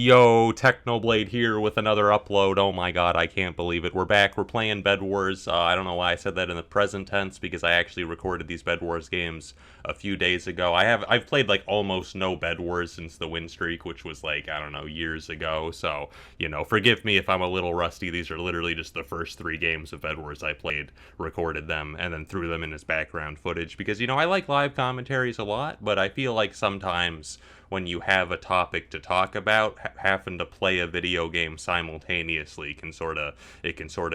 Yo, Technoblade here with another upload. Oh my god, I can't believe it. We're back. We're playing Bed Wars. I don't know why I said that in the present tense, because I actually recorded these Bed Wars games a few days ago. I've played like almost no Bed Wars since the win streak, which was like, I don't know, years ago. So, forgive me if I'm a little rusty. These are literally just the first 3 games of Bed Wars I played, recorded them, and then threw them in as background footage. Because, I like live commentaries a lot, but I feel like sometimes when you have a topic to talk about, having to play a video game simultaneously can sort of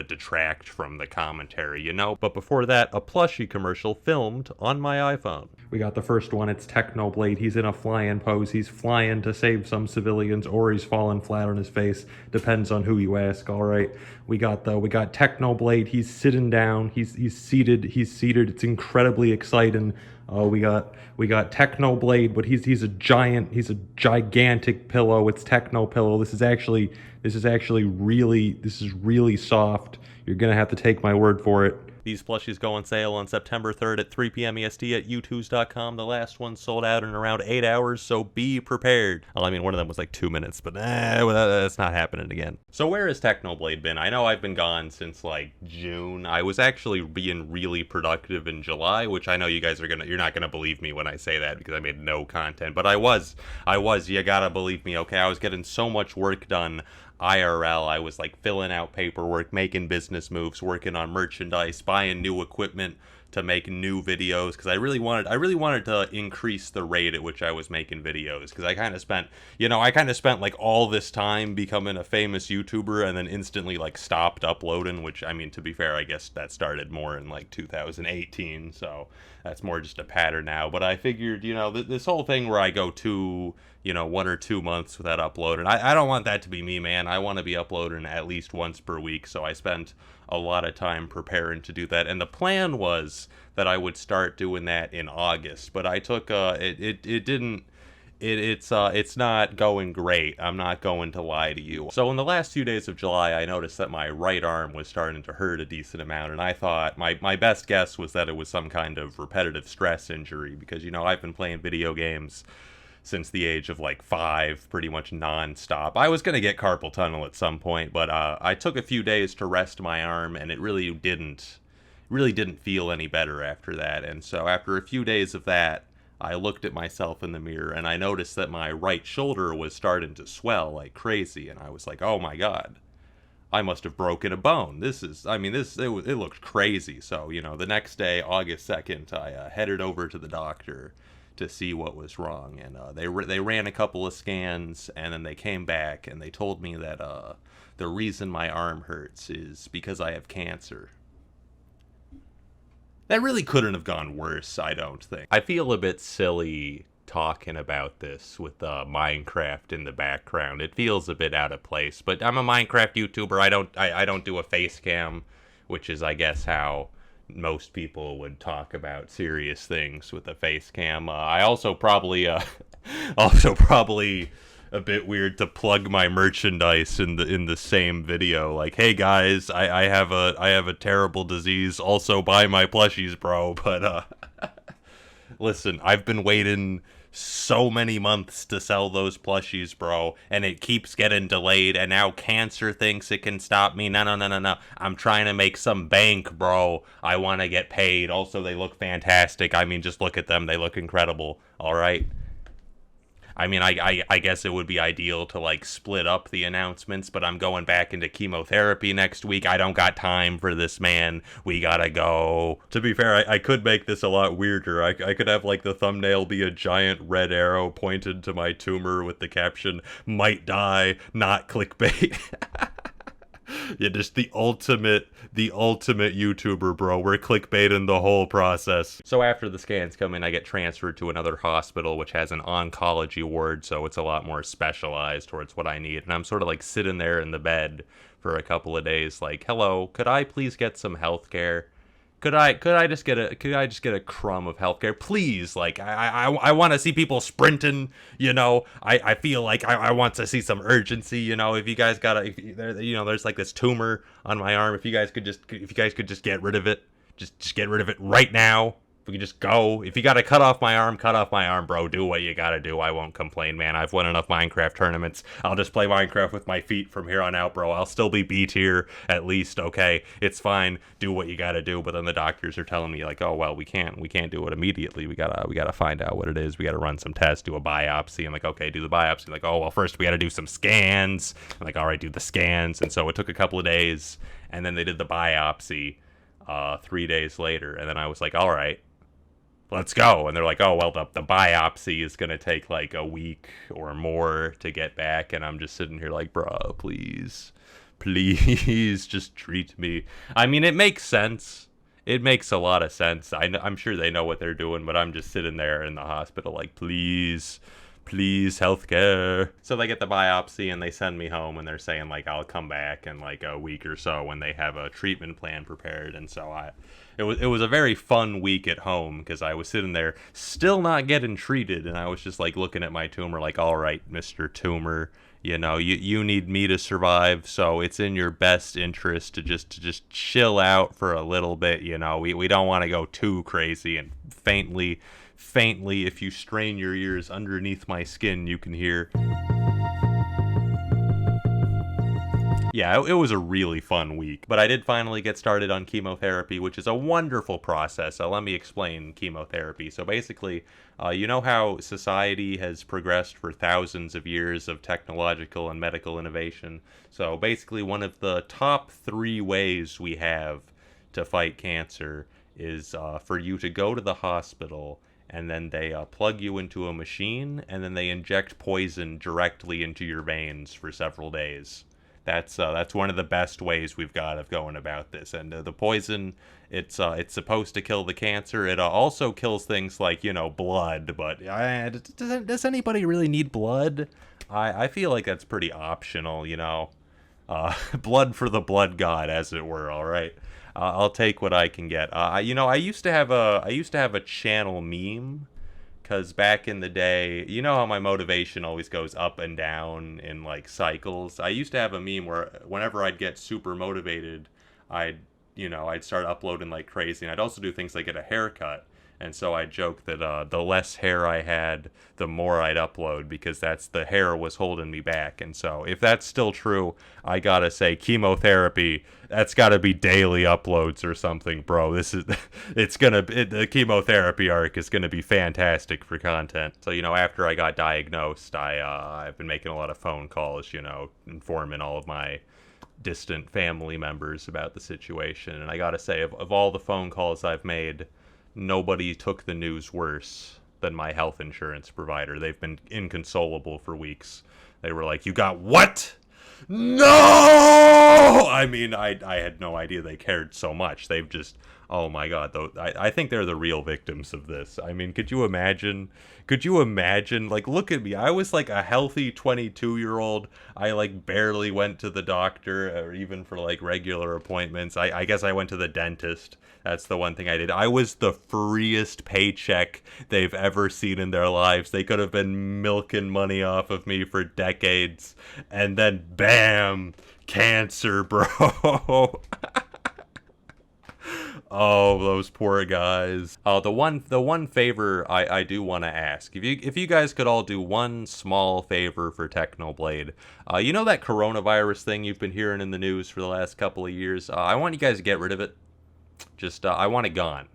detract from the commentary. But before that, a plushie commercial filmed on my iPhone. We got the first one. It's Technoblade. He's in a flying pose. He's flying to save some civilians, or he's falling flat on his face. Depends on who you ask. All right. We got Technoblade. He's sitting down. He's seated. It's incredibly exciting. We got Technoblade, but he's a gigantic pillow. It's Techno Pillow. This is really soft. You're gonna have to take my word for it. These plushies go on sale on September 3rd at 3 p.m. EST at youtooz.com. The last one sold out in around 8 hours, so be prepared. Well, I mean, one of them was like 2 minutes, but that's not happening again. So where has Technoblade been? I know I've been gone since like June. I was actually being really productive in July, which I know you guys you're not gonna believe me when I say that because I made no content, but I was, you gotta believe me, okay? I was getting so much work done IRL. I was like filling out paperwork, making business moves, working on merchandise, buying new equipment to make new videos, because I really wanted to increase the rate at which I was making videos, because I kind of spent like all this time becoming a famous YouTuber and then instantly like stopped uploading, which, I mean, to be fair, I guess that started more in like 2018, so that's more just a pattern now. But I figured, this whole thing where I go 1 or 2 months without uploading, I don't want that to be me, man. I want to be uploading at least once per week, so I spent a lot of time preparing to do that, and the plan was that I would start doing that in August, but I took it's not going great. I'm not going to lie to you. So in the last few days of July, I noticed that my right arm was starting to hurt a decent amount, and I thought my best guess was that it was some kind of repetitive stress injury, because I've been playing video games since the age of like 5, pretty much non-stop. I was going to get carpal tunnel at some point, but I took a few days to rest my arm, and it really didn't feel any better after that. And so after a few days of that, I looked at myself in the mirror, and I noticed that my right shoulder was starting to swell like crazy, and I was like, oh my god, I must have broken a bone. It looked crazy. So, the next day, August 2nd, I headed over to the doctor to see what was wrong, and they ran a couple of scans, and then they came back and they told me that the reason my arm hurts is because I have cancer. That really couldn't have gone worse, I don't think. I feel a bit silly talking about this with Minecraft in the background. It feels a bit out of place, but I'm a Minecraft YouTuber. I don't do a face cam, which is, I guess, how most people would talk about serious things with a face cam. I also probably a bit weird to plug my merchandise in the same video. Like, hey guys, I have a terrible disease. Also buy my plushies, bro. But listen, I've been waiting so many months to sell those plushies, bro, and it keeps getting delayed, and now cancer thinks it can stop me. No. I'm trying to make some bank, bro. I want to get paid. Also, they look fantastic. I mean, just look at them. They look incredible. All right. I mean, I guess it would be ideal to, like, split up the announcements, but I'm going back into chemotherapy next week. I don't got time for this, man. We gotta go. To be fair, I could make this a lot weirder. I could have, like, the thumbnail be a giant red arrow pointed to my tumor with the caption, "Might die, not clickbait." Yeah, just the ultimate YouTuber, bro. We're clickbaiting the whole process. So after the scans come in, I get transferred to another hospital, which has an oncology ward, so it's a lot more specialized towards what I need. And I'm sort of like sitting there in the bed for a couple of days, like, hello, could I please get some health care? Could I just get a crumb of healthcare, please? Like, I want to see people sprinting, I feel like I want to see some urgency, if you guys there's like this tumor on my arm. If you guys could just get rid of it, just get rid of it right now. If we could just go. If you gotta cut off my arm, bro. Do what you gotta do. I won't complain, man. I've won enough Minecraft tournaments. I'll just play Minecraft with my feet from here on out, bro. I'll still be B tier at least, okay? It's fine. Do what you gotta do. But then the doctors are telling me like, oh well, we can't do it immediately. We gotta find out what it is. We gotta run some tests, do a biopsy. I'm like, okay, do the biopsy. Like, oh well, first we gotta do some scans. I'm like, all right, do the scans. And so it took a couple of days, and then they did the biopsy 3 days later, and then I was like, all right, let's go. And they're like, oh well, the biopsy is gonna take like a week or more to get back. And I'm just sitting here like, bro, please just treat me. I mean, it makes sense. It makes a lot of sense. I'm sure they know what they're doing, but I'm just sitting there in the hospital like, please healthcare. So they get the biopsy and they send me home, and they're saying like I'll come back in like a week or so when they have a treatment plan prepared. And so it was a very fun week at home, because I was sitting there still not getting treated, and I was just like looking at my tumor like, all right, Mr. Tumor, you know, you need me to survive, so it's in your best interest to just chill out for a little bit. You know, we don't want to go too crazy. And faintly, if you strain your ears underneath my skin, you can hear. Yeah, it was a really fun week. But I did finally get started on chemotherapy, which is a wonderful process. So let me explain chemotherapy. So basically, you know how society has progressed for thousands of years of technological and medical innovation? So basically, one of the top 3 ways we have to fight cancer is for you to go to the hospital, and then they plug you into a machine, and then they inject poison directly into your veins for several days. That's one of the best ways we've got of going about this. And the poison, it's supposed to kill the cancer. It also kills things like, you know, blood. But does anybody really need blood? I feel like that's pretty optional, you know. Blood for the blood god, as it were. All right. I'll take what I can get. You know, I used to have a channel meme, because back in the day, you know how my motivation always goes up and down in like cycles. I used to have a meme where whenever I'd get super motivated, I'd start uploading like crazy, and I'd also do things like get a haircut. And so I joke that the less hair I had, the more I'd upload, because the hair was holding me back. And so if that's still true, I gotta say, chemotherapy, that's gotta be daily uploads or something, bro. The chemotherapy arc is gonna be fantastic for content. So, you know, after I got diagnosed, I've been making a lot of phone calls, you know, informing all of my distant family members about the situation. And I gotta say, of all the phone calls I've made, nobody took the news worse than my health insurance provider. They've been inconsolable for weeks. They were like, you got what? No! I mean, I had no idea they cared so much. They've just, oh my god, though, I think they're the real victims of this. I mean, could you imagine, like, look at me. I was like a healthy 22-year-old. I like barely went to the doctor, or even for like regular appointments. I guess I went to the dentist. That's the one thing I did. I was the freest paycheck they've ever seen in their lives. They could have been milking money off of me for decades. And then, bam, cancer, bro. Oh, those poor guys. The one favor I do want to ask, if you guys could all do one small favor for Technoblade, you know that coronavirus thing you've been hearing in the news for the last couple of years? I want you guys to get rid of it. Just I want it gone.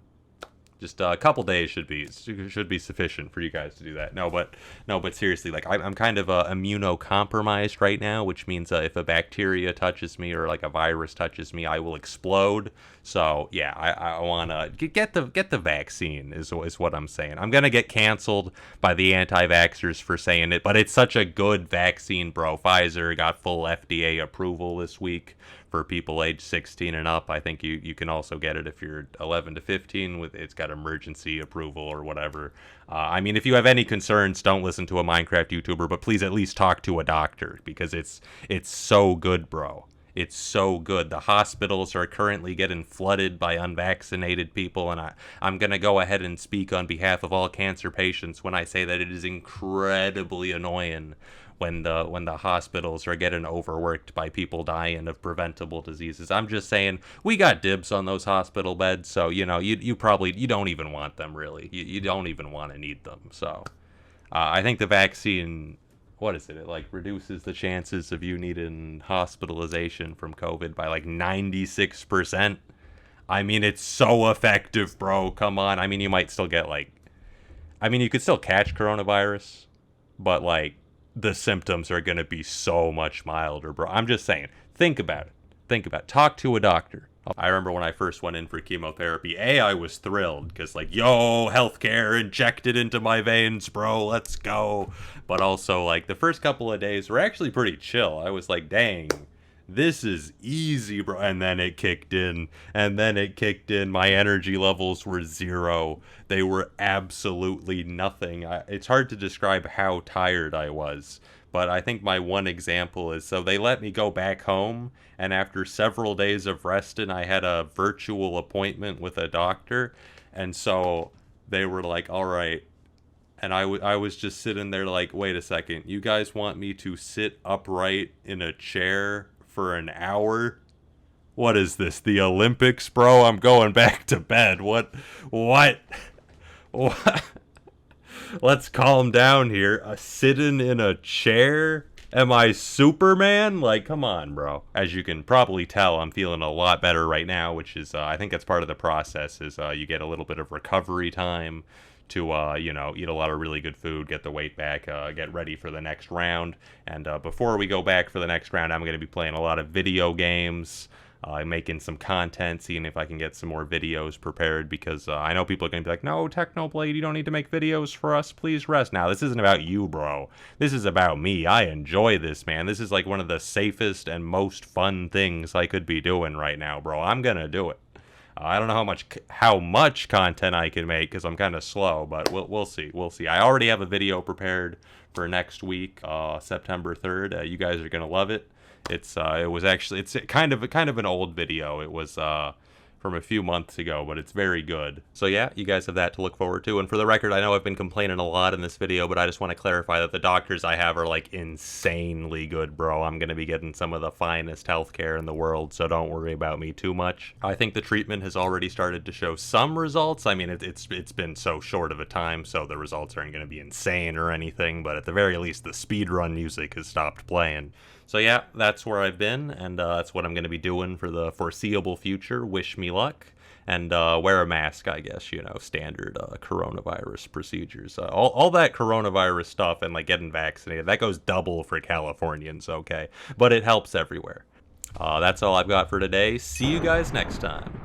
Just a couple days should be sufficient for you guys to do that. No, but seriously, like I'm kind of immunocompromised right now, which means if a bacteria touches me or like a virus touches me, I will explode. So yeah, I want to get the vaccine is what I'm saying. I'm gonna get canceled by the anti-vaxxers for saying it, but it's such a good vaccine, bro. Pfizer got full FDA approval this week for people age 16 and up. I think you can also get it if you're 11 to 15. It's got emergency approval or whatever. I mean, if you have any concerns, don't listen to a Minecraft YouTuber, but please at least talk to a doctor, because it's so good, bro. It's so good. The hospitals are currently getting flooded by unvaccinated people, and I'm going to go ahead and speak on behalf of all cancer patients when I say that it is incredibly annoying when the hospitals are getting overworked by people dying of preventable diseases. I'm just saying we got dibs on those hospital beds, so you probably you don't even want them really. You don't even want to need them. So I think the vaccine, what is it? It like reduces the chances of you needing hospitalization from COVID by like 96%. I mean, it's so effective, bro. Come on. I mean, you might still get like, I mean, you could still catch coronavirus, but like the symptoms are going to be so much milder, bro. I'm just saying, think about it. Think about it. Talk to a doctor. I remember when I first went in for chemotherapy, I was thrilled because, like, yo, healthcare injected into my veins, bro, let's go. But also, like, the first couple of days were actually pretty chill. I was like, dang, this is easy, bro. And then it kicked in. My energy levels were zero. They were absolutely nothing. It's hard to describe how tired I was. But I think my one example is, so they let me go back home, and after several days of resting, I had a virtual appointment with a doctor, and so they were like, all right, and I was just sitting there like, wait a second, you guys want me to sit upright in a chair for an hour? What is this, the Olympics, bro? I'm going back to bed. What? What? Let's calm down here. Sitting in a chair? Am I Superman? Like, come on, bro. As you can probably tell, I'm feeling a lot better right now, which is, I think that's part of the process, is you get a little bit of recovery time to, eat a lot of really good food, get the weight back, get ready for the next round. And before we go back for the next round, I'm going to be playing a lot of video games, making some content, seeing if I can get some more videos prepared, because I know people are going to be like, no, Technoblade, you don't need to make videos for us, please rest. Now, this isn't about you, bro. This is about me. I enjoy this, man. This is like one of the safest and most fun things I could be doing right now, bro. I'm going to do it. I don't know how much content I can make because I'm kind of slow, but we'll see. We'll see. I already have a video prepared for next week, September 3rd. You guys are going to love it. It's kind of an old video. It was from a few months ago, but it's very good. So yeah, you guys have that to look forward to. And for the record, I know I've been complaining a lot in this video, but I just want to clarify that the doctors I have are like insanely good, bro. I'm going to be getting some of the finest healthcare in the world, so don't worry about me too much. I think the treatment has already started to show some results. I mean, it's been so short of a time, so the results aren't going to be insane or anything, but at the very least, the speedrun music has stopped playing. So yeah, that's where I've been, and that's what I'm going to be doing for the foreseeable future. Wish me luck, and wear a mask, I guess, standard coronavirus procedures. All that coronavirus stuff and, like, getting vaccinated, that goes double for Californians, okay? But it helps everywhere. That's all I've got for today. See you guys next time.